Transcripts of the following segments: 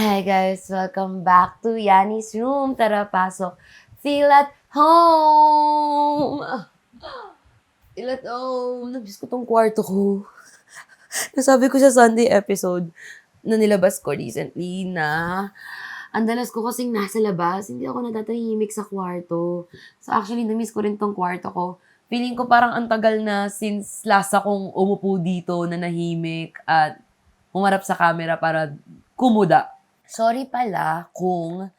Hi guys, welcome back to Yanni's room. Tara, pasok. Feel at home! Feel at home. Namiss ko tong kwarto ko. Nasabi ko sa Sunday episode na nilabas ko recently na ang dalas ko kasing nasa labas, hindi ako natatahimik sa kwarto. So actually, namiss ko rin tong kwarto ko. Feeling ko parang ang tagal na since last akong umupo dito na nahimik at humarap sa camera para kumuda. Sorry pala kung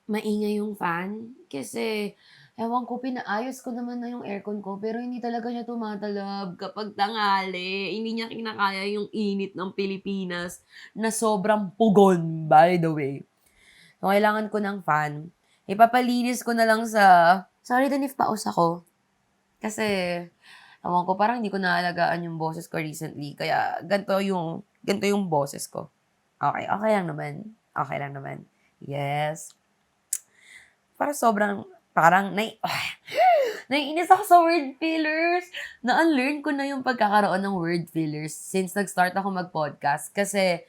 maingay yung fan kasi ewan ko, pinaayos ko naman na yung aircon ko pero hindi talaga siya tumatalab kapag tanghali. Hindi niya kinakaya yung init ng Pilipinas na sobrang pugon, by the way. So, kailangan ko ng fan. Ipapalinis ko na lang sa... Sorry din if paus ako. Kasi, ewan ko, parang hindi ko naalagaan yung boses ko recently. Kaya, ganito yung boses ko. Okay lang naman. Okay lang naman. Yes. Naiinis ako sa word fillers. Na-unlearn ko na yung pagkakaroon ng word fillers since nag-start ako mag-podcast. Kasi,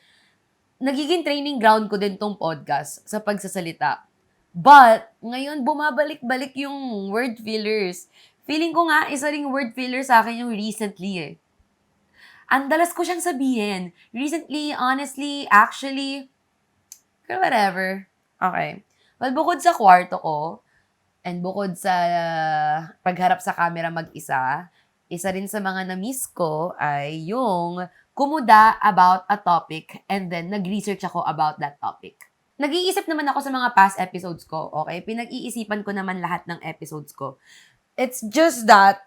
nagiging training ground ko din tong podcast sa pagsasalita. But, ngayon, bumabalik-balik yung word fillers. Feeling ko nga, isa ring word filler sa akin yung recently eh. Ang dalas ko siyang sabihin. Recently, honestly, actually, whatever. Okay. Well, bukod sa kwarto ko, and bukod sa pagharap sa camera mag-isa, isa rin sa mga na-miss ko ay yung kumuda about a topic and then nag-research ako about that topic. Nag-iisip naman ako sa mga past episodes ko, okay? Pinag-iisipan ko naman lahat ng episodes ko. It's just that,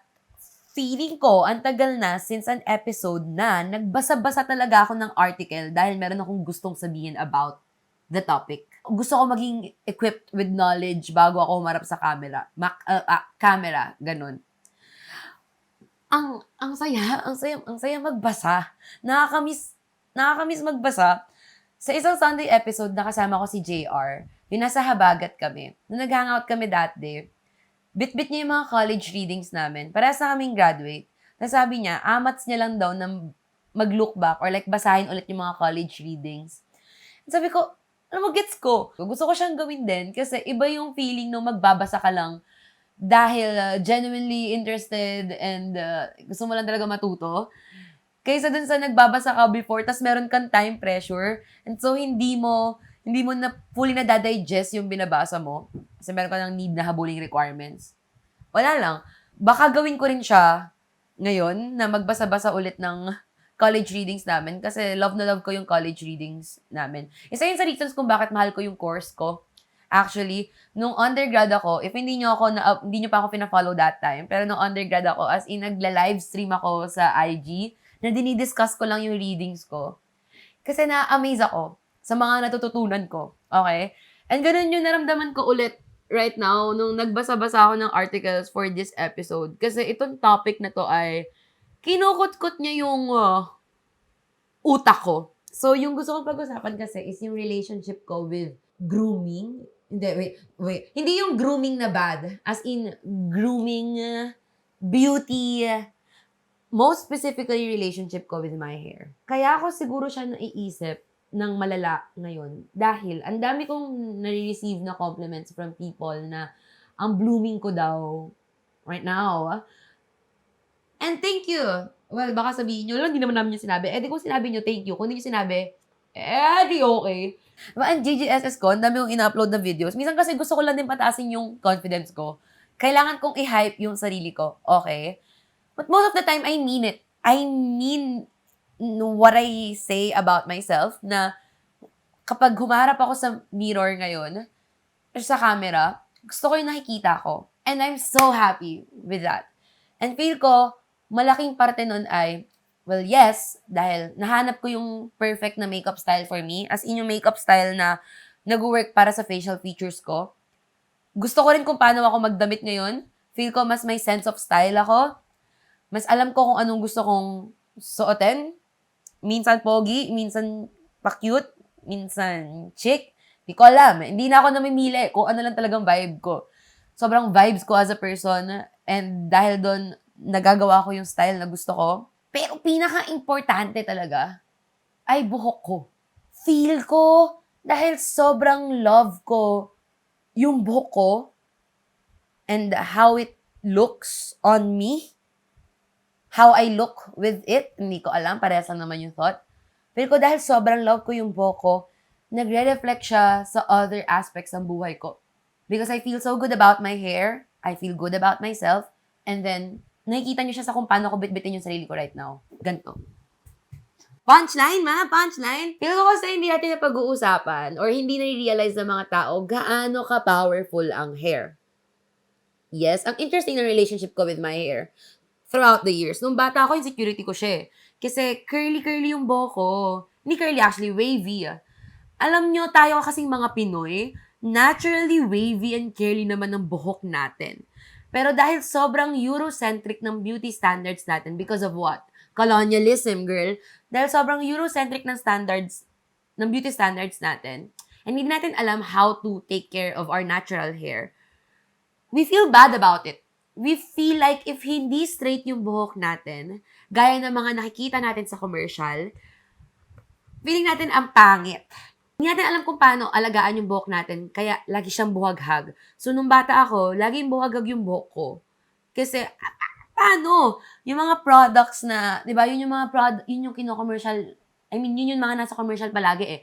feeling ko, ang tagal na since an episode na nagbasa-basa talaga ako ng article dahil meron akong gustong sabihin about the topic. Gusto ko maging equipped with knowledge bago ako humarap sa camera. Camera, ganun. Ang saya magbasa. Nakakamiss magbasa. Sa isang Sunday episode, nakasama ko si JR. Yung nasa Habagat kami. Nung nag-hangout kami that day, bit-bit niya yung mga college readings namin. Para sa kaming graduate. Nasabi niya, amats niya lang daw na mag-look back or like basahin ulit yung mga college readings. Sabi ko, gets ko. Gusto ko siyang gawin din kasi iba yung feeling nung magbabasa ka lang dahil genuinely interested and gusto mo lang talaga matuto. Kaysa dun sa nagbabasa ka before tas meron kang time pressure and so hindi mo na fully na-digest yung binabasa mo kasi meron ka ng need na habuling requirements. Wala lang. Baka gawin ko rin siya ngayon na magbasa-basa ulit ng college readings namin kasi love na love ko yung college readings namin. Isa yun sa reasons kung bakit mahal ko yung course ko. Actually, nung undergrad ako, if hindi nyo pa ako pina-follow that time, pero nung undergrad ako, as in, nagla-livestream ako sa IG, na dinidiscuss ko lang yung readings ko. Kasi na-amaze ako sa mga natututunan ko. Okay? And ganun yung naramdaman ko ulit right now nung nagbasa-basa ako ng articles for this episode. Kasi itong topic na to ay kinukut-kut niya yung utak ko. So, yung gusto kong pag-usapan kasi is yung relationship ko with grooming. Hindi, wait. Hindi yung grooming na bad. As in, grooming, beauty, most specifically, relationship ko with my hair. Kaya ako siguro siya naiisip ng malala ngayon. Dahil, ang dami kong nare-receive na compliments from people na ang blooming ko daw right now. And thank you. Well, baka sabihin nyo, hindi naman namin yung sinabi. Eh, di kung sinabi nyo, thank you. Kung hindi nyo sinabi, di okay. Diba, ang GGSS ko, ang dami kong ina-upload na videos. Minsan kasi gusto ko lang din pataasin yung confidence ko. Kailangan kong i-hype yung sarili ko. Okay? But most of the time, I mean it. I mean what I say about myself na kapag humarap ako sa mirror ngayon, or sa camera, gusto ko yung nakikita ko. And I'm so happy with that. And feel ko, malaking parte nun ay, well, yes, dahil nahanap ko yung perfect na makeup style for me. As in yung makeup style na nag-work para sa facial features ko. Gusto ko rin kung paano ako magdamit ngayon. Feel ko mas may sense of style ako. Mas alam ko kung anong gusto kong suotin. Minsan pogi, minsan pa-cute, minsan chic. Di ko alam. Hindi na ako namimili kung ano lang talagang vibe ko. Sobrang vibes ko as a person. And dahil doon, nagagawa ko yung style na gusto ko. Pero pinaka-importante talaga ay buhok ko. Feel ko, Dahil sobrang love ko yung buhok ko and how it looks on me, how I look with it, hindi ko alam, parehas lang naman yung thought. Feel ko dahil sobrang love ko yung buhok ko, nagre-reflect siya sa other aspects ng buhay ko. Because I feel so good about my hair, I feel good about myself, and then, nakikita niyo siya sa kung paano ko bitbitin yung sarili ko right now. Ganito. Punchline, ma! Punchline! Feel ko kasi hindi natin napag-uusapan or hindi na-realize ng mga tao gaano ka-powerful ang hair. Yes, ang interesting na relationship ko with my hair throughout the years. Nung bata ako, insecurity ko siya eh. Kasi curly-curly yung buhok ko. Hindi curly, actually, wavy. Alam nyo, tayo kasing mga Pinoy, naturally wavy and curly naman ng buhok natin. Pero dahil sobrang Eurocentric ng beauty standards natin, because of what? Colonialism, girl. Dahil sobrang Eurocentric ng standards, ng beauty standards natin, and hindi natin alam how to take care of our natural hair, we feel bad about it. We feel like if hindi straight yung buhok natin, gaya ng mga nakikita natin sa commercial, feeling natin ang pangit. Hindi natin alam kung paano alagaan yung buhok natin, kaya lagi siyang buhaghag. So, nung bata ako, laging buhaghag yung buhok ko. Kasi, paano? Yung mga products na, di ba, yun yung mga yun yung kino-commercial, yun yung mga nasa commercial palagi eh.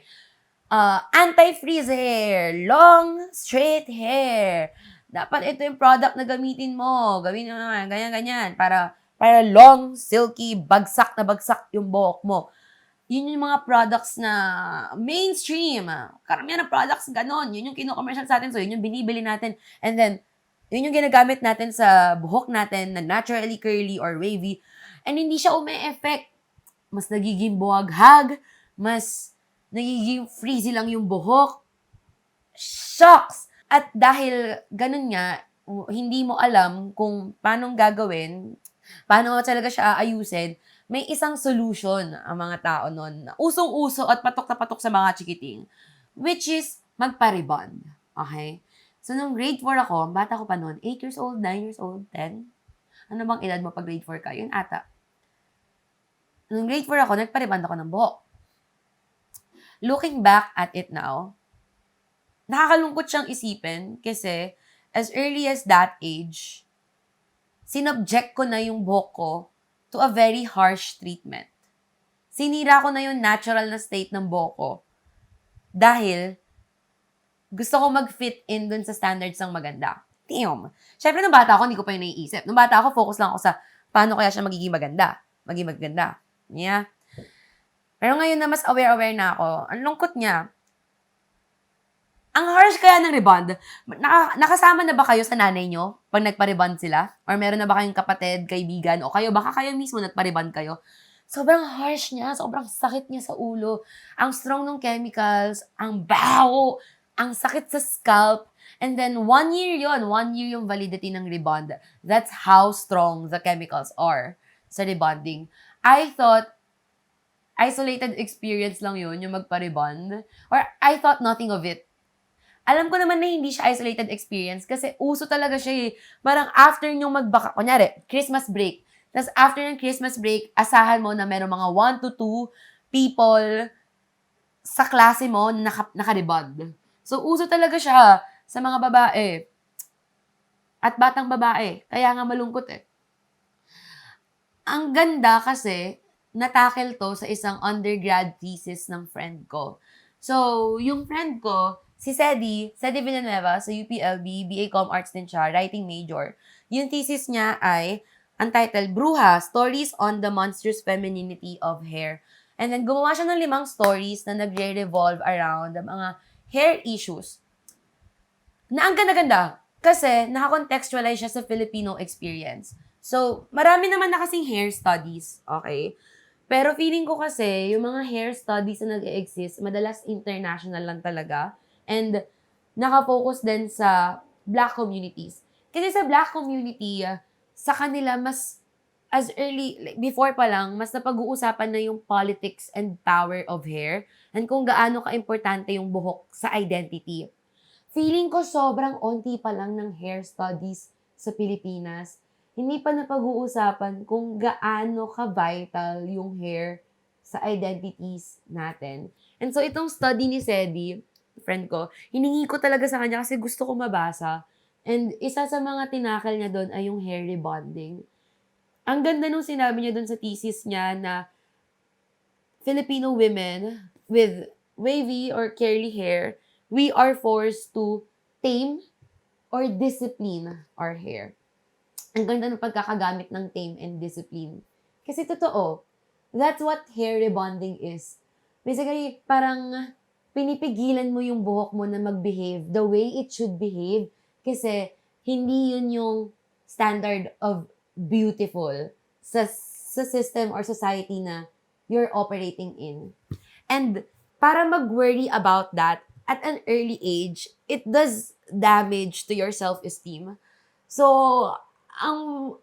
Anti-frizz hair, long, straight hair. Dapat ito yung product na gamitin mo. Gawin mo ganyan-ganyan. Para long, silky, bagsak na bagsak yung buhok mo. Yun yung mga products na mainstream. Karamihan ng products ganon. Yun yung kino-commercial sa atin. So, yun yung binibili natin. And then, yun yung ginagamit natin sa buhok natin na naturally curly or wavy. And hindi siya ume-effect. Mas nagiging buhaghag. Mas nagiging frizzy lang yung buhok. Shocks! At dahil ganun nga, hindi mo alam kung paano gagawin, paano talaga siya aayusin, may isang solution ang mga tao nun. Usong-uso at patok na patok sa mga chikiting. Which is, magpa-rebond. Okay? So, nung grade 4 ako, bata ko pa nun, 8 years old, 9 years old, 10. Ano bang edad mo pag grade 4 ka? Yun ata. Nung grade 4 ako, nagpa-rebond ako ng buhok. Looking back at it now, nakakalungkot siyang isipin kasi as early as that age, sinobject ko na yung buhok ko to a very harsh treatment. Sinira ko na yung natural na state ng buhok ko dahil gusto ko mag-fit in dun sa standards ng maganda. Damn! Siyempre, nung bata ako, hindi ko pa yun naiisip. Nung bata ako, focus lang ako sa paano kaya siya magiging maganda. Yeah. Pero ngayon na mas aware na ako, ang lungkot niya. Ang harsh kaya ng rebond. Nakasama na ba kayo sa nanay nyo pag nagpa-rebond sila? Or meron na ba kayong kapatid, kaibigan, o kayo, baka kayo mismo nagpa-rebond kayo? Sobrang harsh niya, sobrang sakit niya sa ulo. Ang strong ng chemicals, ang baho, ang sakit sa scalp. And then, 1 year yung validity ng rebond. That's how strong the chemicals are sa rebonding. I thought, isolated experience lang yun, yung magpa-rebond. Or I thought nothing of it. Alam ko naman na hindi siya isolated experience kasi uso talaga siya eh. Parang after nyong magbaka, kunyari, Christmas break. Tapos after ng Christmas break, asahan mo na meron mga 1 to 2 people sa klase mo na naka-rebond. So, uso talaga siya sa mga babae. At batang babae. Kaya nga malungkot eh. Ang ganda kasi, natakel to sa isang undergrad thesis ng friend ko. So, yung friend ko, si Sedi Villanueva, sa UPLB, BA Com Arts din siya, writing major. Yung thesis niya ay, untitled, Bruja, Stories on the Monstrous Femininity of Hair. And then, gumawa siya ng 5 stories na nagre-revolve around the mga hair issues. Na ang ganda-ganda, kasi nakakontextualize siya sa Filipino experience. So, marami naman na kasing hair studies, okay? Pero feeling ko kasi, yung mga hair studies na nag-exist, madalas international lang talaga. And nakafocus din sa Black communities. Kasi sa Black community, sa kanila mas, as early, like before pa lang, mas napag-uusapan na yung politics and power of hair and kung gaano ka-importante yung buhok sa identity. Feeling ko sobrang onti pa lang ng hair studies sa Pilipinas. Hindi pa napag-uusapan kung gaano ka-vital yung hair sa identities natin. And so, itong study ni Sedi, friend ko, hiningi ko talaga sa kanya kasi gusto ko mabasa. And isa sa mga tinakal niya doon ay yung hair rebonding. Ang ganda nung sinabi niya doon sa thesis niya na Filipino women with wavy or curly hair, we are forced to tame or discipline our hair. Ang ganda ng pagkakagamit ng tame and discipline. Kasi totoo, that's what hair rebonding is. Basically, parang pinipigilan mo yung buhok mo na mag-behave the way it should behave kasi hindi yun yung standard of beautiful sa system or society na you're operating in. And para mag-worry about that at an early age, it does damage to your self-esteem. So,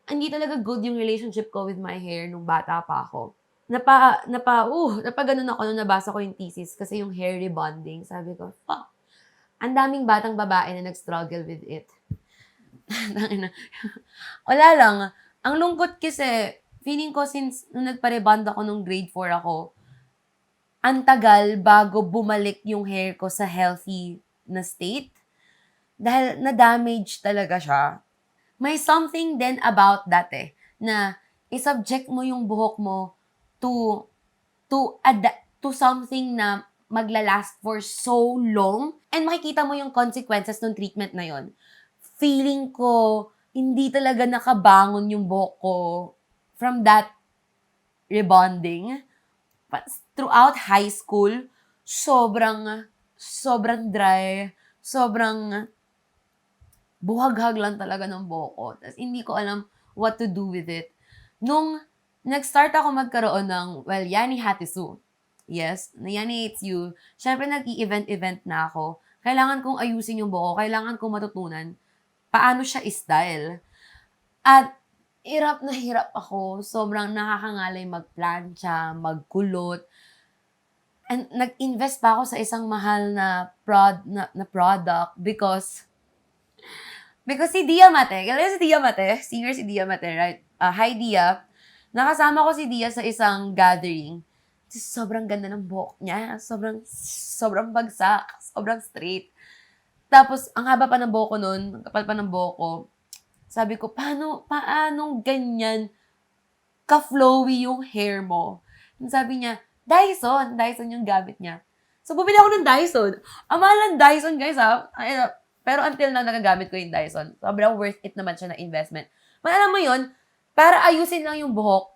hindi talaga good yung relationship ko with my hair nung bata pa ako. Napaganon ako nung nabasa ko yung thesis kasi yung hair rebonding. Sabi ko, fuck. Ang daming batang babae na nag-struggle with it. Wala lang. Ang lungkot kasi, feeling ko since nung nagpa-rebond ako nung grade 4 ako, ang tagal bago bumalik yung hair ko sa healthy na state. Dahil na-damage talaga siya. May something then about that na i-subject mo yung buhok mo to something na maglalast for so long and makikita mo yung consequences ng treatment na yon. Feeling ko, hindi talaga nakabangon yung buhok ko from that rebonding. But throughout high school, sobrang dry, sobrang buhaghag lang talaga ng buhok ko. Tapos hindi ko alam what to do with it. Nung nag-start ako magkaroon ng, Yani Hatisu. Yes, na Yani Hates You. Siyempre, nag-i-event na ako. Kailangan kong ayusin yung buhok. Kailangan kong matutunan paano siya i-style. At hirap na hirap ako. Sobrang nakakangalay magplancha, magkulot. And nag-invest pa ako sa isang mahal na product because si Dia Mate, kilala si Dia Mate? Singer si Dia Mate, right? Hi Dia. Nakasama ko si Dia sa isang gathering. Sobrang ganda ng buhok niya. Sobrang bagsak. Sobrang straight. Tapos, ang haba pa ng buhok ko nun, ang kapal pa ng buhok ko. Sabi ko, paano ganyan ka-flowy yung hair mo? And sabi niya, Dyson yung gamit niya. So, bumili ako ng Dyson. Ang mahal ng Dyson, guys, ha? Pero until na nagagamit ko yung Dyson, sobrang worth it naman siya na investment. Alam mo yun, para ayusin lang yung buhok,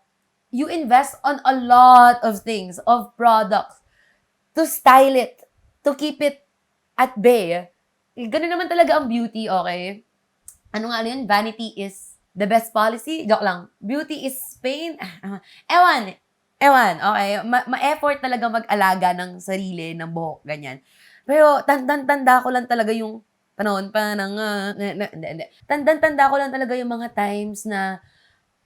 you invest on a lot of things, of products, to style it, to keep it at bay. Ganun naman talaga ang beauty, okay? Ano nga yun? Vanity is the best policy? Joke lang. Beauty is pain? Ewan, okay? Ma-effort talaga mag-alaga ng sarili, ng buhok, ganyan. Pero tanda ko lang talaga yung Tanda ko lang talaga yung mga times na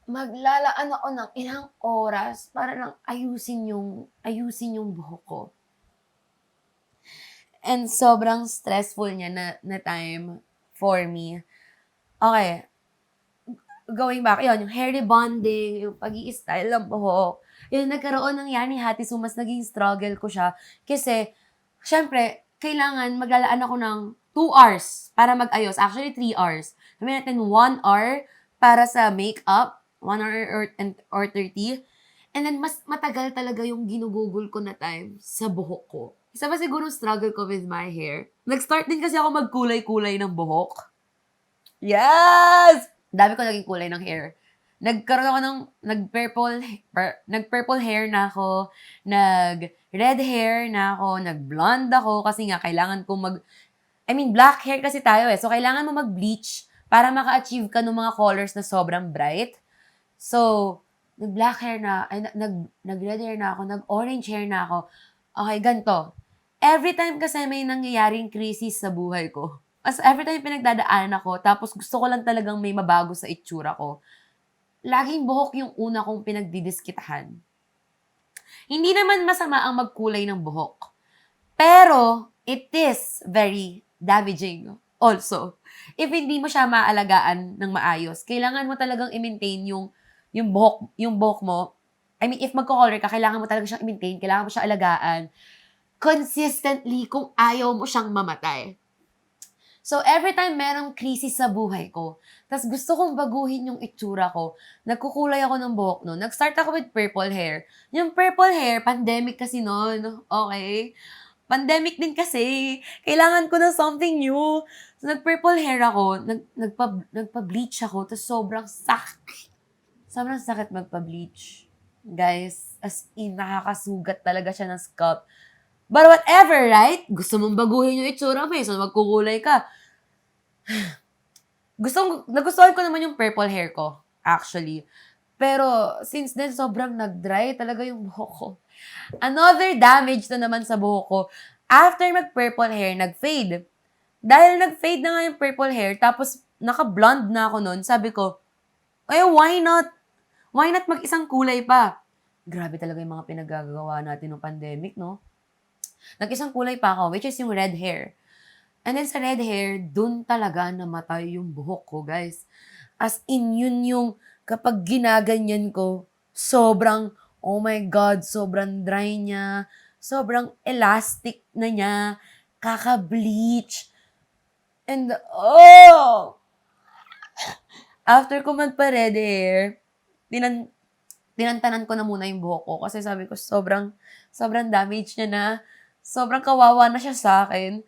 maglalaan ako ng ilang oras para lang ayusin yung buhok ko. And sobrang stressful niya na time for me. Okay. Going back, yun, yung hair rebonding, yung pag-i-style ng buhok. Yun, nagkaroon ng Yani Hatisu, mas naging struggle ko siya. Kasi, syempre, kailangan maglalaan ako ng 2 hours para mag-ayos. Actually, 3 hours. Sabi natin 1 hour para sa makeup, 1 hour or 30. And then, mas matagal talaga yung ginugugol ko na time sa buhok ko. Isa pa siguro struggle ko with my hair. Nag-start din kasi ako magkulay-kulay ng buhok. Yes! Dami ko naging kulay ng hair. Nagkaroon ako ng nag-purple hair na ako, nag-red hair na ako, nag-blonde ako kasi nga kailangan ko black hair kasi tayo eh. So, kailangan mo mag-bleach para maka-achieve ka ng mga colors na sobrang bright. So, nag-black hair na, nag-red hair na ako, nag-orange hair na ako. Okay, ganito. Every time kasi may nangyayaring crisis sa buhay ko, every time pinagdadaanan ako, tapos gusto ko lang talagang may mabago sa itsura ko, laging buhok yung una kong pinagdidiskitahan. Hindi naman masama ang magkulay ng buhok. Pero, it is very damaging also. If hindi mo siya maalagaan ng maayos, kailangan mo talagang i-maintain yung buhok mo I mean, if magko-color ka, kailangan mo talaga siyang i-maintain, kailangan mo siyang alagaan consistently kung ayaw mo siyang mamatay. So, every time merong krisis sa buhay ko, tas gusto kong baguhin yung itsura ko, nagkukulay ako ng buhok no. Nag-start ako with purple hair. Yung purple hair, pandemic kasi noon, okay? Pandemic din kasi. Kailangan ko ng something new. So, nag-purple hair ako, nagpa-bleach ako, tas sobrang sakit. Sobrang sakit magpa-bleach. Guys, as in, nakakasugat talaga siya ng scalp. But whatever, right? Gusto mong baguhin yung itsura mo so magkukulay ka. Nagustuhan ko naman yung purple hair ko, actually. Pero, since then, sobrang nag-dry talaga yung buhok ko. Another damage na naman sa buhok ko. After mag-purple hair, nag-fade. Dahil nag-fade na nga yung purple hair, tapos naka-blonde na ako nun, sabi ko, why not? Why not mag-isang kulay pa? Grabe talaga yung mga pinagagawa natin ng pandemic, no? Nag-isang kulay pa ako, which is yung red hair. And then sa red hair, dun talaga namatay yung buhok ko, guys. As in, yun yung kapag ginaganyan ko, sobrang, oh my God, sobrang dry niya, sobrang elastic na niya, kaka-bleach. And, after ko magpa-red hair, tinantanan ko na muna yung buhok ko kasi sabi ko, sobrang damage niya na. Sobrang kawawa na siya sa akin.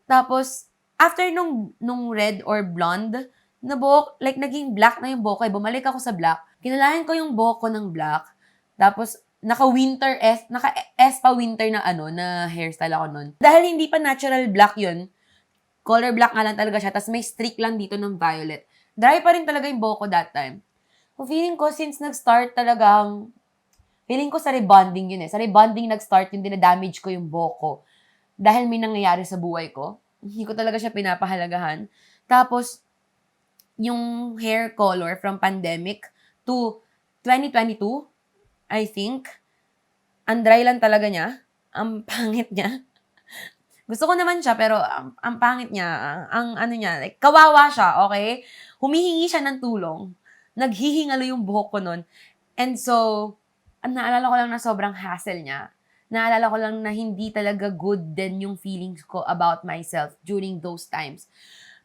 Tapos, after nung red or blonde na buhok, like naging black na yung buhok ko, bumalik ako sa black. Kinalayan ko yung buhok ko ng black. Tapos, naka-S pa winter na na hairstyle ako nun. Dahil hindi pa natural black yun, color black nga lang talaga siya, tapos may streak lang dito ng violet. Dry pa rin talaga yung buhok ko that time. So, feeling ko, since nag-start talagang feeling ko sa rebonding yun eh. Sa rebonding nag-start yung dinadamage ko yung buhok ko. Dahil may nangyayari sa buhay ko. Hindi ko talaga siya pinapahalagahan. Tapos, yung hair color from pandemic to 2022, I think, ang dry lang talaga niya. Ang pangit niya. Gusto ko naman siya, pero ang pangit niya, ang like, kawawa siya, okay? Humihingi siya ng tulong. Naghihingalo yung buhok ko nun. And so, naalala ko lang na sobrang hassle niya. Naalala ko lang na hindi talaga good din yung feelings ko about myself during those times.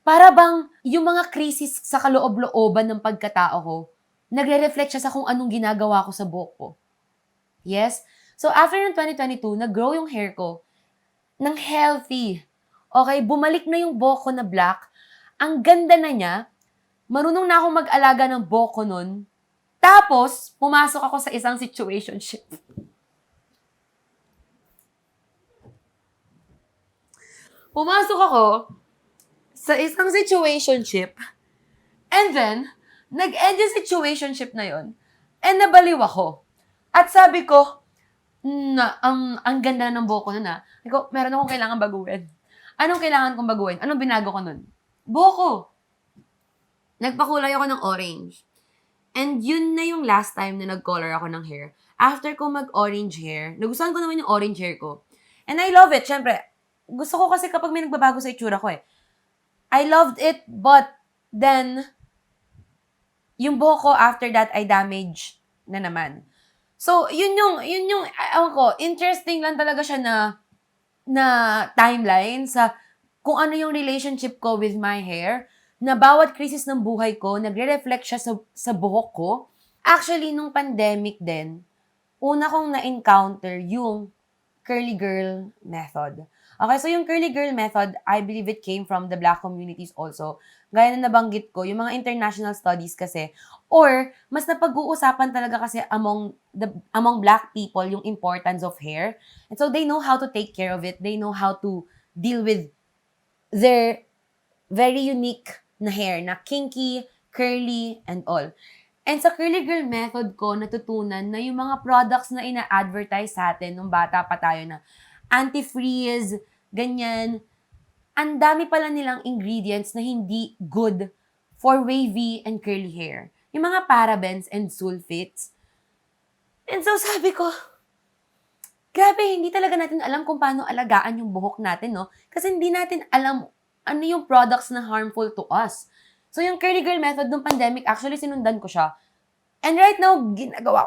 Para bang yung mga krisis sa kaloob-looban ng pagkatao ko, nagre-reflect siya sa kung anong ginagawa ko sa buhok ko. Yes? So, after ng 2022, nag-grow yung hair ko ng healthy. Okay? Bumalik na yung buhok ko na black. Ang ganda na niya. Marunong na akong mag-alaga ng buhok ko nun. Tapos, pumasok ako sa isang situationship. Pumasok ako sa isang situationship, and then, nag-end yung situationship na yon, and nabaliw ako. At sabi ko, ang ganda ng buhok ko nun meron akong kailangan baguhin. Anong kailangan kong baguhin? Anong binago ko nun? Buhok ko. Nagpakulay ako ng orange. And yun na yung last time na nag-color ako ng hair. After ko mag-orange hair, nagustuhan ko naman yung orange hair ko. And I love it, syempre. Gusto ko kasi kapag may nagbabago sa itsura ko I loved it, but then, yung buhok ko after that ay damage na naman. So, yun yung, ewan ko, interesting lang talaga siya na timeline sa kung ano yung relationship ko with my hair, na bawat krisis ng buhay ko, nagre-reflect siya sa buhok ko. Actually, nung pandemic din, una kong na-encounter yung curly girl method. Okay, so yung curly girl method, I believe it came from the Black communities also. Gaya na nabanggit ko, yung mga international studies kasi, or mas napag-uusapan talaga kasi among Black people yung importance of hair. And so they know how to take care of it. They know how to deal with their very unique na hair, na kinky, curly, and all. And sa curly girl method ko, natutunan na yung mga products na ina-advertise sa atin nung bata pa tayo na anti-freeze, ganyan, ang dami pala nilang ingredients na hindi good for wavy and curly hair. Yung mga parabens and sulfates. And so sabi ko, grabe, hindi talaga natin alam kung paano alagaan yung buhok natin, no? Kasi hindi natin alam ano yung products na harmful to us. So, yung curly girl method ng pandemic, actually, sinundan ko siya. And right now,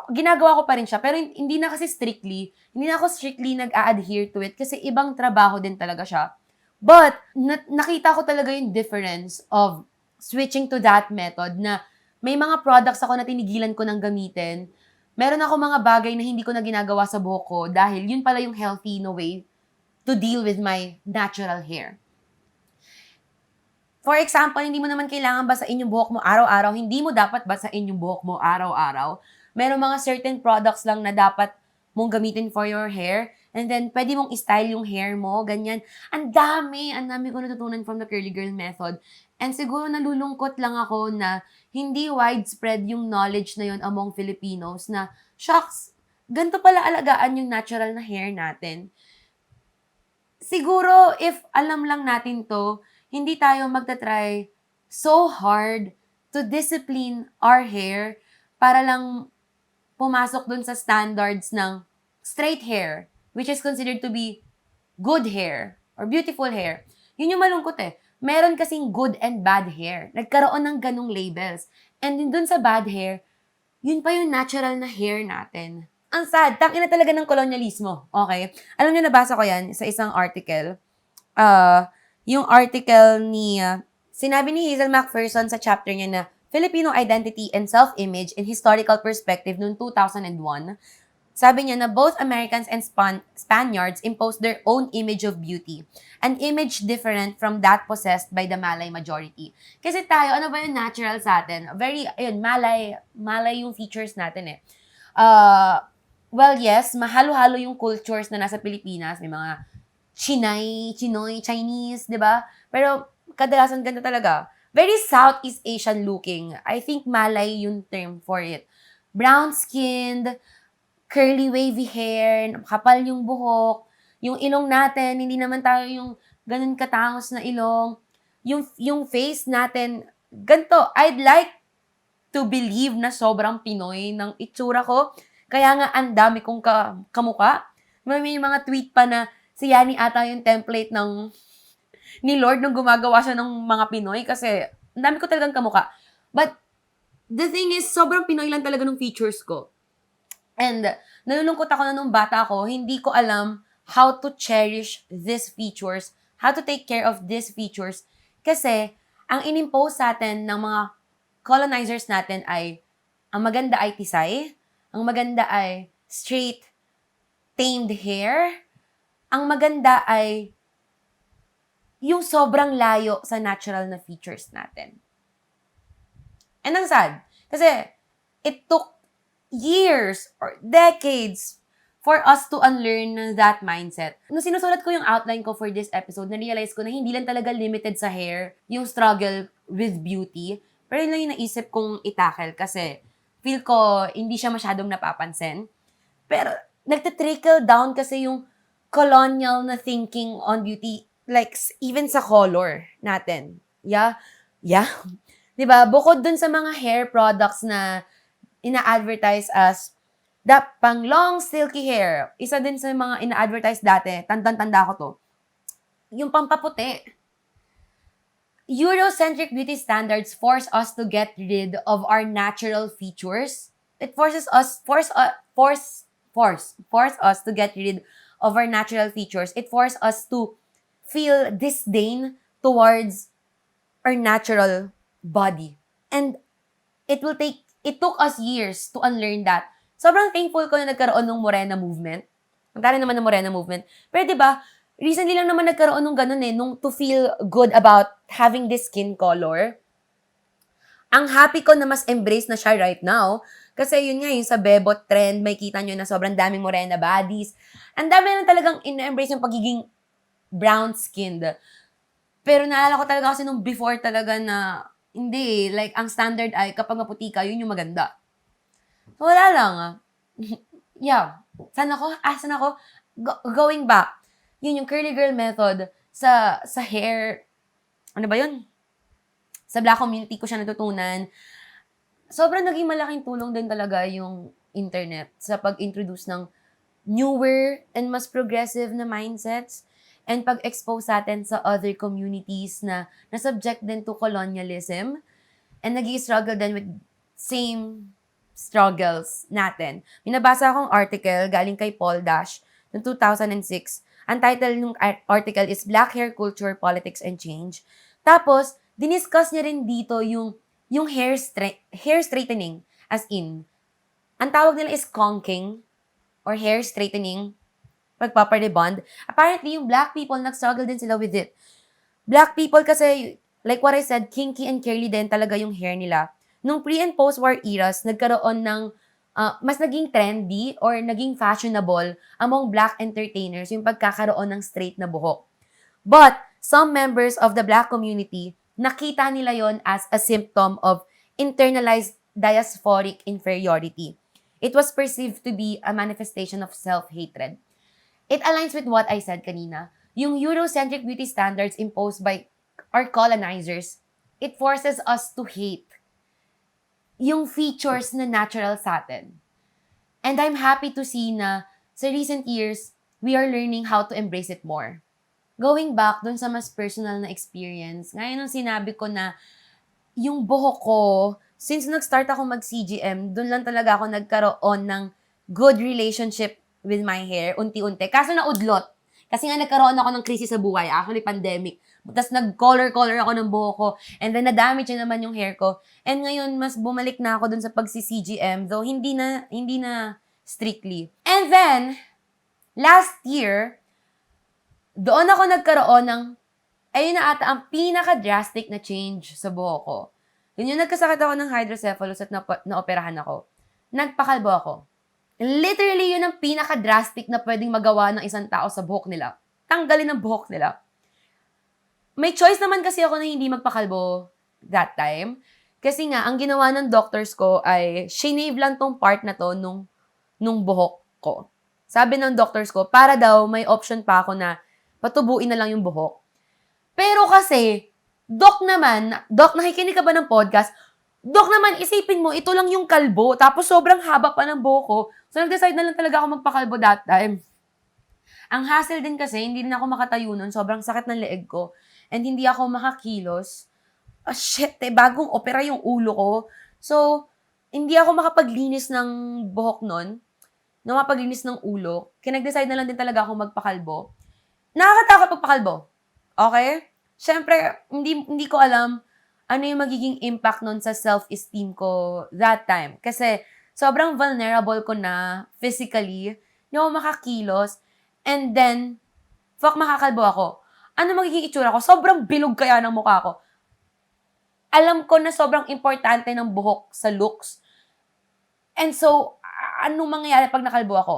ginagawa ko pa rin siya. Pero hindi na ako strictly nag-a-adhere to it kasi ibang trabaho din talaga siya. But, nakita ko talaga yung difference of switching to that method na may mga products ako na tinigilan ko ng gamitin. Meron ako mga bagay na hindi ko na ginagawa sa buhok ko dahil yun pala yung healthy na way to deal with my natural hair. For example, hindi mo naman kailangan basain yung buhok mo araw-araw. Hindi mo dapat basain yung buhok mo araw-araw. Meron mga certain products lang na dapat mong gamitin for your hair. And then, pwede mong i-style yung hair mo, ganyan. Ang dami ko natutunan from the Curly Girl method. And siguro nalulungkot lang ako na hindi widespread yung knowledge na yun among Filipinos na, shucks, ganito pala alagaan yung natural na hair natin. Siguro, if alam lang natin to, hindi tayo magta-try so hard to discipline our hair para lang pumasok dun sa standards ng straight hair, which is considered to be good hair or beautiful hair. Yun yung malungkot eh. Meron kasing good and bad hair. Nagkaroon ng ganong labels. And din dun sa bad hair, yun pa yung natural na hair natin. Ang sad, tangina talaga ng kolonyalismo. Okay? Alam niyo, nabasa ko yan sa isang article. Yung article ni, sinabi ni Hazel McPherson sa chapter niya na Filipino Identity and Self-Image in Historical Perspective noong 2001. Sabi niya na both Americans and Spaniards imposed their own image of beauty, an image different from that possessed by the Malay majority. Kasi tayo, ano ba yung natural sa atin? Very, Malay yung features natin eh. Well, yes, mahalo-halo yung cultures na nasa Pilipinas. May mga Chinoy, Chinese, di ba? Pero kadalasan ganda talaga. Very Southeast Asian looking. I think Malay yung term for it. Brown-skinned, curly wavy hair, kapal yung buhok, yung ilong natin, hindi naman tayo yung ganun katangos na ilong. Yung face natin, ganito. I'd like to believe na sobrang Pinoy ng itsura ko. Kaya nga, ang dami kong kamuka. May mga tweet pa na si Yani ata yung template ni Lord nung gumagawa siya ng mga Pinoy kasi ang dami ko talagang kamuka. But the thing is, sobrang Pinoy lang talaga ng features ko. And nalulungkot ako na nung bata ko, hindi ko alam how to cherish these features, how to take care of these features. Kasi ang inimpose sa atin ng mga colonizers natin ay ang maganda ay tisay, ang maganda ay straight, tamed hair, ang maganda ay yung sobrang layo sa natural na features natin. And ang sad, kasi it took years or decades for us to unlearn that mindset. Nung sinusulat ko yung outline ko for this episode, na-realize ko na hindi lang talaga limited sa hair yung struggle with beauty, pero yun lang yung naisip kong itackle kasi feel ko hindi siya masyadong napapansin. Pero nagtitrickle down kasi yung colonial na thinking on beauty, like even sa color natin. Yeah. Diba? Bukod dun sa mga hair products na ina-advertise as pang long silky hair, isa din sa mga ina-advertise dati, tanda ko to, yung pampaputi. Eurocentric beauty standards force us to get rid of our natural features. It force us to get rid of our natural features. It forced us to feel disdain towards our natural body. And it took us years to unlearn that. Sobrang thankful ko na nagkaroon ng Morena movement. Ang tari naman ng Morena movement. Pero diba, recently lang naman nagkaroon ng ganun nung to feel good about having this skin color. Ang happy ko na mas embrace na siya right now. Kasi yun nga, yung sa bebot trend, may kita nyo na sobrang daming morena bodies. Ang dami na talagang in-embrace yung pagiging brown-skinned. Pero naalala ko talaga kasi nung before talaga na, hindi, like, ang standard ay kapag maputi ka, yun yung maganda. So, wala lang. Yeah. Saan ako? Going back. Yun yung curly girl method sa hair. Ano ba yun? Sa black community ko siya natutunan. Sobrang naging malaking tulong din talaga yung internet sa pag-introduce ng newer and mas progressive na mindsets and pag-expose natin sa other communities na subject din to colonialism and nag-i-struggle din with same struggles natin. Minabasa akong article galing kay Paul Dash noong 2006. Ang title ng article is Black Hair Culture, Politics, and Change. Tapos, diniscuss niya rin dito yung hair straightening, as in, ang tawag nila is conking or hair straightening, pagpaparebond. Apparently, yung black people, nag-struggle din sila with it. Black people kasi, like what I said, kinky and curly din talaga yung hair nila. Nung pre- and post-war eras, nagkaroon ng mas naging trendy or naging fashionable among black entertainers yung pagkakaroon ng straight na buhok. But, some members of the black community, nakita nila yon as a symptom of internalized diasporic inferiority. It was perceived to be a manifestation of self-hatred. It aligns with what I said kanina. Yung Eurocentric beauty standards imposed by our colonizers, it forces us to hate yung features na natural sa atin. And I'm happy to see na sa recent years, we are learning how to embrace it more. Going back dun sa mas personal na experience, ngayon nung sinabi ko na yung buhok ko, since nag-start ako mag-CGM, dun lang talaga ako nagkaroon ng good relationship with my hair, unti-unti. Kaso naudlot. Kasi nga nagkaroon ako ng krisis sa buhay, actually pandemic. Tapos nag-color ako ng buhok ko, and then na-damage na naman yung hair ko. And ngayon, mas bumalik na ako dun sa pag-CGM, though hindi na strictly. And then, last year, doon ako nagkaroon ng, ayun na ata, ang pinaka-drastic na change sa buhok ko. Yun yung nagkasakit ako ng hydrocephalus at naoperahan ako. Nagpakalbo ako. Literally, yun ang pinaka-drastic na pwedeng magawa ng isang tao sa buhok nila. Tanggalin ang buhok nila. May choice naman kasi ako na hindi magpakalbo that time. Kasi nga, ang ginawa ng doctors ko ay shinave lang tong part na to nung buhok ko. Sabi ng doctors ko, para daw may option pa ako na patubuin na lang yung buhok. Pero kasi, Doc, nakikinig ka ba ng podcast? Doc naman, isipin mo, ito lang yung kalbo, tapos sobrang haba pa ng buhok ko. So, nag-decide na lang talaga ako magpakalbo that time. Ang hassle din kasi, hindi rin ako makatayo nun. Sobrang sakit ng leeg ko. And hindi ako makakilos. Bagong opera yung ulo ko. So, hindi ako makapaglinis ng buhok nun. Makapaglinis ng ulo. Kaya nag-decide na lang din talaga ako magpakalbo. Nakakatakot magpakalbo. Okay? Siyempre, hindi ko alam ano yung magiging impact nun sa self-esteem ko that time. Kasi, sobrang vulnerable ko na physically. Hindi ako makakilos. And then, makakalbo ako. Ano magiging itsura ko? Sobrang bilog kaya ng mukha ko. Alam ko na sobrang importante ng buhok sa looks. And so, anong mangyayari pag nakalbo ako?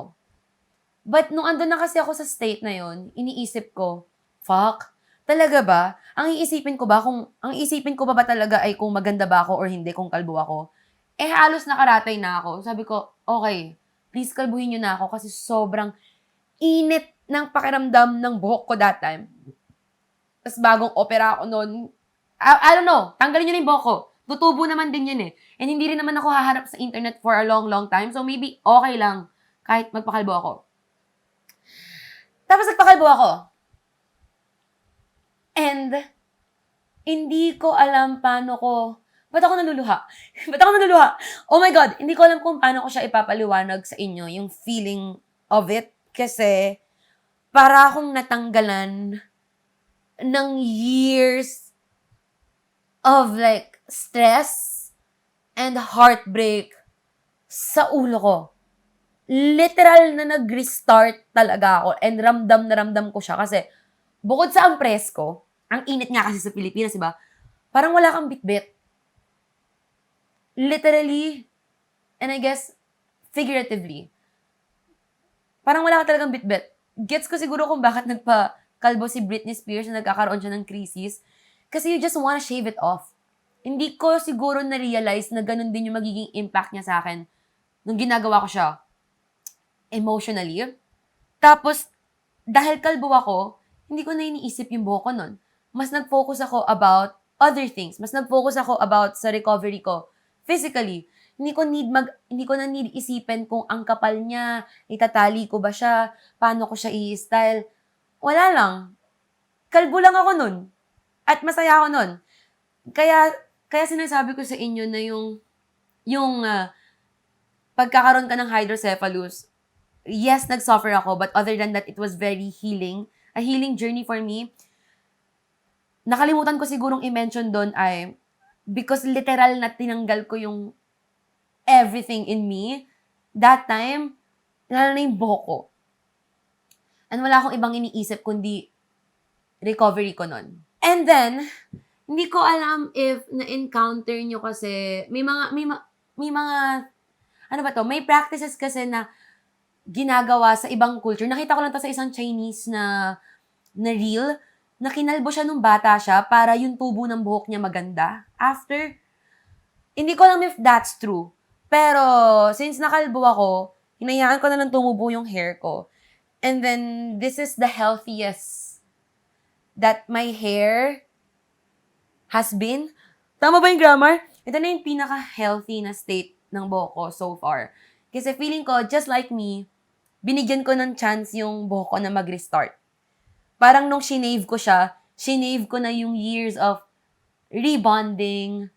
But nung andun na kasi ako sa state na yon, iniisip ko, talaga ba? Ang iisipin ko ba talaga ay kung maganda ba ako or hindi kung kalbo ako? Halos nakaratay na ako. Sabi ko, okay, please kalbuhin nyo na ako kasi sobrang init ng pakiramdam ng buhok ko that time. Tapos bagong opera ako noon. I don't know, tanggalin nyo na yung buhok ko. Tutubo naman din yun eh. And hindi rin naman ako haharap sa internet for a long, long time. So maybe okay lang kahit magpakalbo ako. Tapos nagpakalbo ako. And hindi ko alam paano ko... Ba't ako naluluha? Oh my God, hindi ko alam kung paano ko siya ipapaliwanag sa inyo, yung feeling of it. Kasi para akong natanggalan ng years of like stress and heartbreak sa ulo ko. Literal na nag-restart talaga ako and ramdam na ramdam ko siya kasi bukod sa ang presko, ang init nga kasi sa Pilipinas, diba? Parang wala kang bitbit. Literally, and I guess, figuratively. Parang wala ka talagang bitbit. Gets ko siguro kung bakit nagpa-kalbo si Britney Spears na nagkakaroon siya ng crisis. Kasi you just wanna shave it off. Hindi ko siguro na-realize na ganun din yung magiging impact niya sa akin nung ginagawa ko siya emotionally. Tapos, dahil kalbo ako, hindi ko na iniisip yung buhok ko nun. Mas nag-focus ako about other things. Mas nag-focus ako about sa recovery ko physically. Hindi ko na need isipin kung ang kapal niya, itatali ko ba siya, paano ko siya i-style. Wala lang. Kalbo lang ako nun. At masaya ako nun. Kaya sinasabi ko sa inyo na yung pagkakaroon ka ng hydrocephalus, yes, nag-suffer ako, but other than that, it was very healing. A healing journey for me. Nakalimutan ko sigurong i-mention doon ay, because literal na tinanggal ko yung everything in me, that time, lalo na yung buhok ko. And wala akong ibang iniisip kundi recovery ko nun. And then, hindi ko alam if na-encounter nyo kasi, may mga, ano ba to, may practices kasi na ginagawa sa ibang culture. Nakita ko lang to sa isang Chinese na reel, na kinalbo siya nung bata siya para yung tubo ng buhok niya maganda. After, hindi ko alam if that's true. Pero, since nakalbo ako, hinayaan ko na lang tumubo yung hair ko. And then, this is the healthiest that my hair has been. Tama ba yung grammar? Ito na yung pinaka-healthy na state ng buhok ko so far. Kasi feeling ko, just like me, binigyan ko ng chance yung buhok ko na mag-restart. Parang nung shinave ko siya, shinave ko na yung years of rebonding,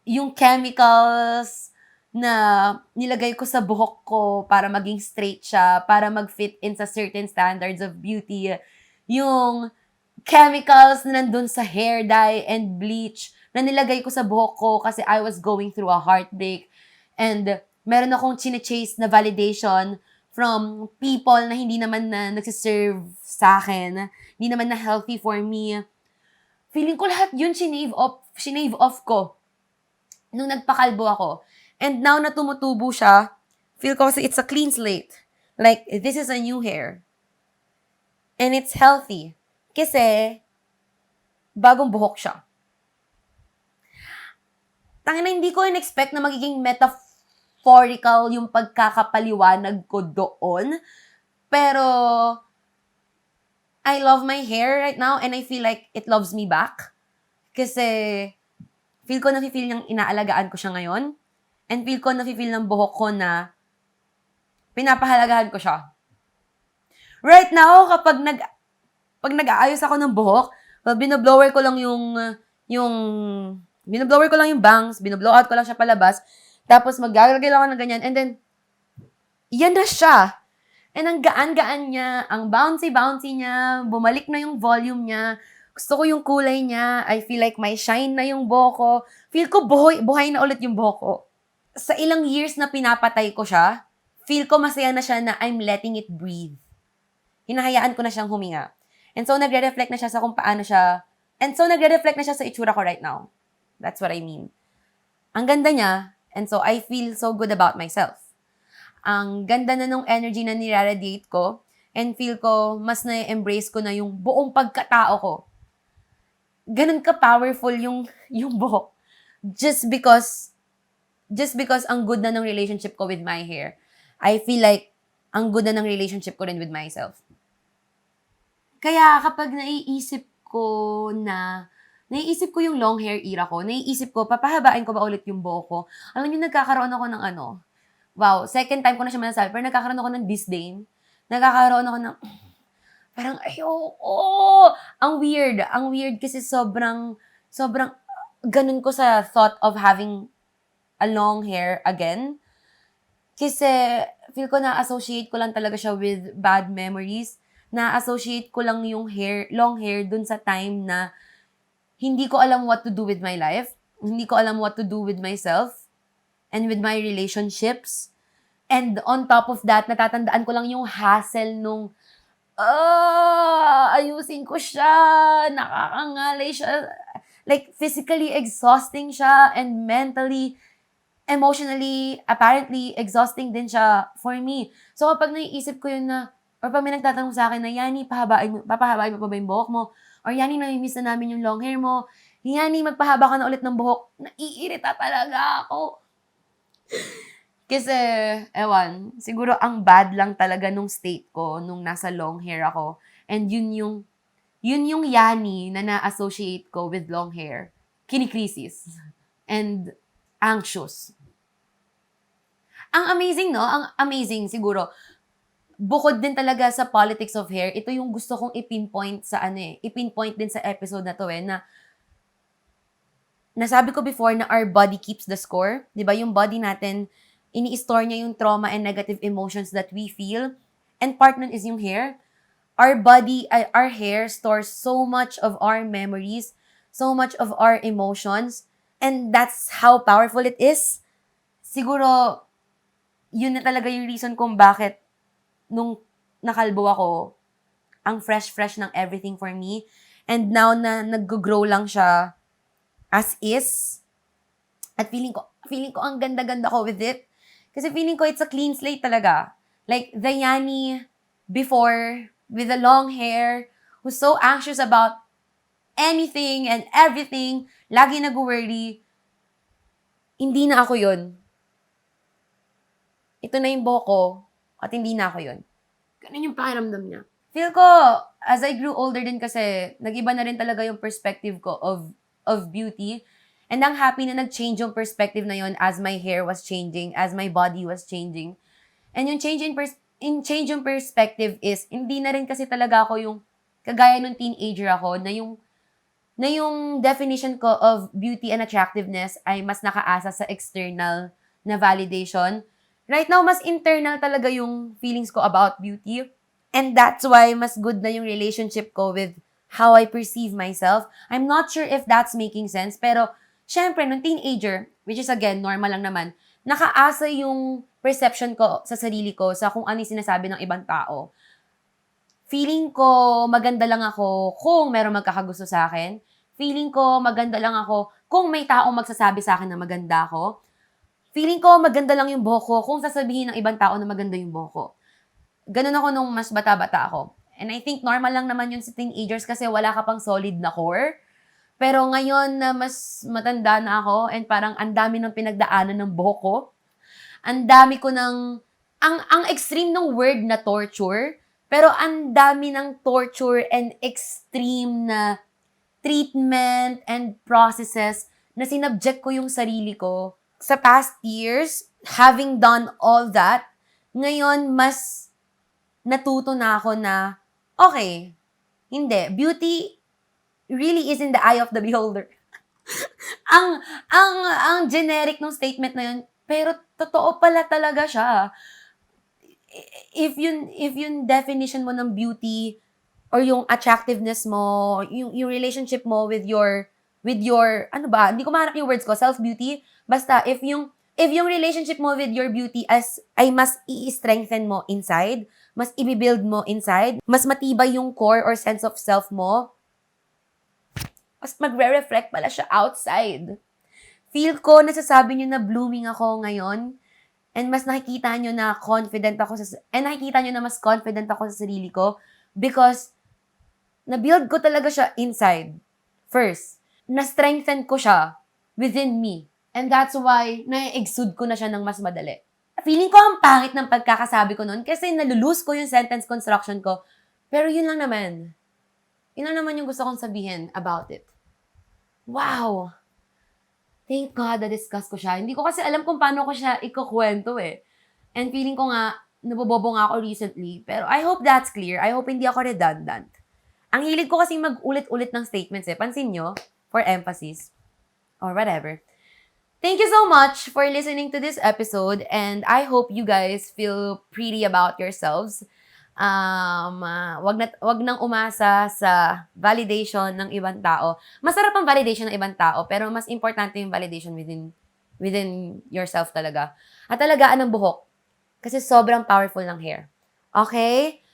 yung chemicals na nilagay ko sa buhok ko para maging straight siya, para mag-fit in sa certain standards of beauty, yung chemicals na nandun sa hair dye and bleach na nilagay ko sa buhok ko kasi I was going through a heartbreak. And meron akong chine-chase na validation from people na hindi naman na nagsiserve sa akin, hindi naman na healthy for me. Feeling ko lahat yun shinave off ko nung nagpakalbo ako. And now na tumutubo siya, feel ko kasi it's a clean slate. Like, this is a new hair. And it's healthy. Kasi, bagong buhok siya. Tangina, hindi ko in-expect na magiging metaphorical yung pagkakapaliwanag ko doon. Pero, I love my hair right now and I feel like it loves me back. Kasi, feel ko na-feel niyang inaalagaan ko siya ngayon. And feel ko na-feel ng buhok ko na pinapahalagahan ko siya. Right now, pag nag-aayos ako ng buhok, binoblower ko lang binoblower ko lang yung bangs, binoblow out ko lang siya palabas, tapos maglalagay lang ako ng ganyan, and then, yan na siya. And ang gaan-gaan niya, ang bouncy-bouncy niya, bumalik na yung volume niya, gusto ko yung kulay niya, I feel like may shine na yung buhok ko, feel ko buhay na ulit yung buhok ko. Sa ilang years na pinapatay ko siya, feel ko masaya na siya na I'm letting it breathe. Hinahayaan ko na siyang huminga. And so, nagre-reflect na siya sa kung paano siya, and so, nagre-reflect na siya sa itsura ko right now. That's what I mean. Ang ganda niya, and so, I feel so good about myself. Ang ganda na nung energy na niraradiate ko, and feel ko, mas na-embrace ko na yung buong pagkatao ko. Ganun ka-powerful yung buhok. Just because ang good na ng relationship ko with my hair, I feel like ang good na ng relationship ko rin with myself. Kaya kapag naiisip ko yung long hair era ko, naiisip ko, papahabain ko ba ulit yung buhok ko? Alam niyo, nagkakaroon ako ng second time ko na siya masasabi, pero nagkakaroon ako ng disdain. Nagkakaroon ako ng, parang, ayoko! Ang weird kasi sobrang, ganun ko sa thought of having a long hair again. Kasi, feel ko na-associate ko lang talaga siya with bad memories. Na-associate ko lang yung long hair dun sa time na hindi ko alam what to do with my life. Hindi ko alam what to do with myself and with my relationships. And on top of that, natatandaan ko lang yung hassle nung ayusin ko siya, nakakangalay siya. Like, physically exhausting siya and mentally, emotionally, apparently, exhausting din siya for me. So, kapag naiisip ko yun na, or pag may nagtatanong sa akin na, Yani, papahabain mo pa ba yung buhok mo? Or Yani, namimiss na namin yung long hair mo. Yani, magpahaba ka na ulit ng buhok. Naiirita talaga ako. Kasi, siguro ang bad lang talaga nung state ko nung nasa long hair ako. And yun yung Yani na na-associate ko with long hair. Kinikrisis. And anxious. Ang amazing, no? Ang amazing siguro. Bukod din talaga sa politics of hair, ito yung gusto kong i-pinpoint din sa episode na to na nasabi ko before na our body keeps the score. 'Di ba? Yung body natin, ini-store niya yung trauma and negative emotions that we feel. And part nun is yung hair. Our body, our hair stores so much of our memories, so much of our emotions, and that's how powerful it is. Siguro, yun na talaga yung reason kung bakit nung nakalbo ako, ang fresh-fresh ng everything for me. And now na nag-grow lang siya as is, at feeling ko ang ganda-ganda ko with it. Kasi feeling ko it's a clean slate talaga. Like the Yani before, with the long hair, who's so anxious about anything and everything, lagi nag-worry, hindi na ako yun. Ito na yung buhok ko, at hindi na ako yun. Ganun yung pakiramdam niya. Feel ko, as I grew older din kasi, nag-iba na rin talaga yung perspective ko of beauty. And ang happy na nag-change yung perspective na yun as my hair was changing, as my body was changing. And yung change yung perspective is, hindi na rin kasi talaga ako yung, kagaya nung teenager ako, na yung definition ko of beauty and attractiveness ay mas nakaasa sa external na validation. Right now, mas internal talaga yung feelings ko about beauty. And that's why mas good na yung relationship ko with how I perceive myself. I'm not sure if that's making sense, pero syempre, nung teenager, which is again, normal lang naman, nakaasa yung perception ko sa sarili ko sa kung ano yung sinasabi ng ibang tao. Feeling ko maganda lang ako kung meron magkakagusto sa akin. Feeling ko maganda lang ako kung may taong magsasabi sa akin na maganda ako. Feeling ko maganda lang yung buhok ko kung sasabihin ng ibang tao na maganda yung buhok ko. Ganun ako nung mas bata-bata ako. And I think normal lang naman yun sa teenagers kasi wala ka pang solid na core. Pero ngayon na mas matanda na ako and parang ang dami ng pinagdaanan ng buhok ko, ang dami ko ng, ang extreme ng word na torture, pero ang dami ng torture and extreme na treatment and processes na sinubject ko yung sarili ko. Sa past years, having done all that, ngayon mas natuto na ako na, okay, hindi, beauty really is in the eye of the beholder. ang generic ng statement na yun, pero totoo pala talaga siya. If yung definition mo ng beauty or yung attractiveness mo, yung relationship mo with your ano ba, hindi ko mahanap yung words ko, self-beauty, basta if yung relationship mo with your beauty ay mas i-strengthen mo inside, mas i-build mo inside, mas matibay yung core or sense of self mo, mas magre-reflect pala siya outside. Feel ko, nasasabi niyo na blooming ako ngayon, and mas nakikita niyo na mas confident ako sa sarili ko, because na-build ko talaga siya inside. First, na-strengthen ko siya within me. And that's why, na-exude ko na siya ng mas madali. Feeling ko ang pangit ng pagkakasabi ko noon kasi nalulose ko yung sentence construction ko. Pero yun lang naman. Yun lang naman yung gusto kong sabihin about it. Wow! Thank God na-discuss ko siya. Hindi ko kasi alam kung paano ko siya ikukwento eh. And feeling ko nga, nabobobo nga ako recently. Pero I hope that's clear. I hope hindi ako redundant. Ang hilig ko kasi mag-ulit-ulit ng statements eh. Pansin nyo? For emphasis. Or whatever. Thank you so much for listening to this episode. And I hope you guys feel pretty about yourselves. Wag nang umasa sa validation ng ibang tao. Masarap ang validation ng ibang tao, pero mas importante yung validation within yourself talaga. At talagaan ng buhok. Kasi sobrang powerful ng hair. Okay?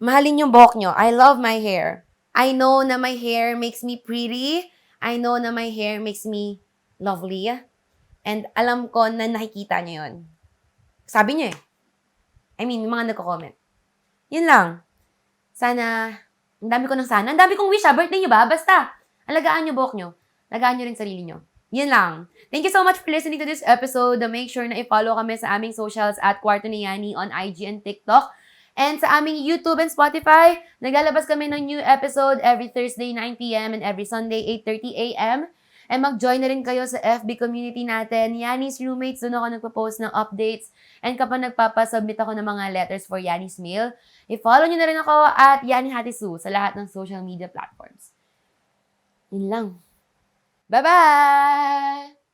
Mahalin yung buhok nyo. I love my hair. I know na my hair makes me pretty. I know na my hair makes me lovely. And alam ko na nakikita nyo yun. Sabi nyo eh. I mean, mga nagko-comment. Yun lang. Sana, ang dami ko ng sana. Ang dami kong wish birthday nyo ba? Basta, alagaan nyo buhok nyo. Alagaan nyo rin sarili nyo. Yun lang. Thank you so much for listening to this episode. Make sure na i-follow kami sa aming socials at Kwarto ni Yani on IG and TikTok. And sa aming YouTube and Spotify, naglalabas kami ng new episode every Thursday 9 p.m. and every Sunday 8:30 a.m. And mag-join na rin kayo sa FB community natin. Yani's Roommates, doon ako nagpo-post ng updates. And kapag nagpapasubmit ako ng mga letters for Yani's Mail, i-follow nyo na rin ako at Yani Hatisu sa lahat ng social media platforms. Yun lang. Bye-bye!